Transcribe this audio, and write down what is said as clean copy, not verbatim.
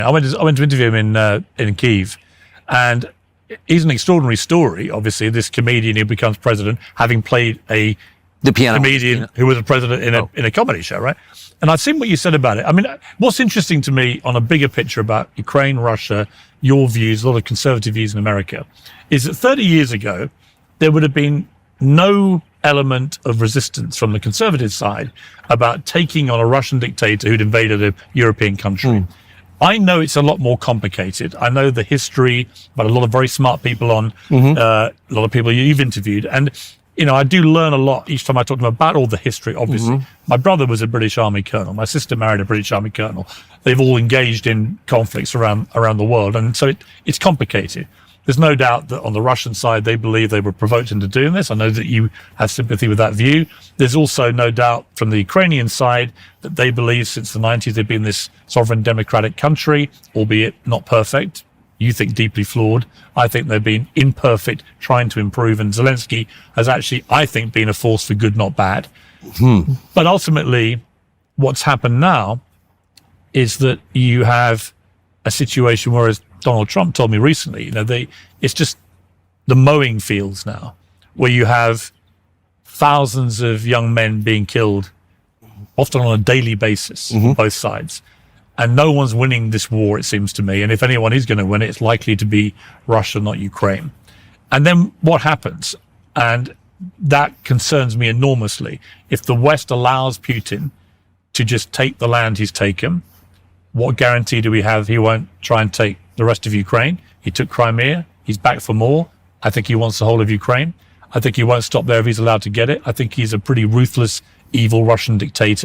I went to interview him in Kyiv, and he's an extraordinary story. Obviously, this comedian who becomes president, having played the piano comedian who was a president in a comedy show, right? And I've seen what you said about it. I mean, what's interesting to me on a bigger picture about Ukraine, Russia, your views, a lot of conservative views in America, is that 30 years ago, there would have been no element of resistance from the conservative side about taking on a Russian dictator who'd invaded a European country. I know it's a lot more complicated. I know the history, but a lot of very smart people on, a lot of people you've interviewed. And, you know, I do learn a lot each time I talk to them about all the history, obviously. My brother was a British Army colonel. My sister married a British Army colonel. They've all engaged in conflicts around the world. And so it's complicated. There's no doubt that on the Russian side, they believe they were provoked into doing this. I know that you have sympathy with that view. There's also no doubt from the Ukrainian side that they believe since the 90s they've been this sovereign democratic country, albeit not perfect. You think deeply flawed. I think they've been imperfect, trying to improve. And Zelensky has actually, I think, been a force for good, not bad. But ultimately, what's happened now is that you have a situation where, as Donald Trump told me recently, you know, it's just the mowing fields now, where you have thousands of young men being killed, often on a daily basis, on both sides. And no one's winning this war, it seems to me. And if anyone is going to win it, it's likely to be Russia, not Ukraine. And then what happens? And that concerns me enormously. If the West allows Putin to just take the land he's taken, what guarantee do we have he won't try and take the rest of Ukraine? He took Crimea. He's back for more. I think he wants the whole of Ukraine. I think he won't stop there if he's allowed to get it. I think he's a pretty ruthless, evil Russian dictator.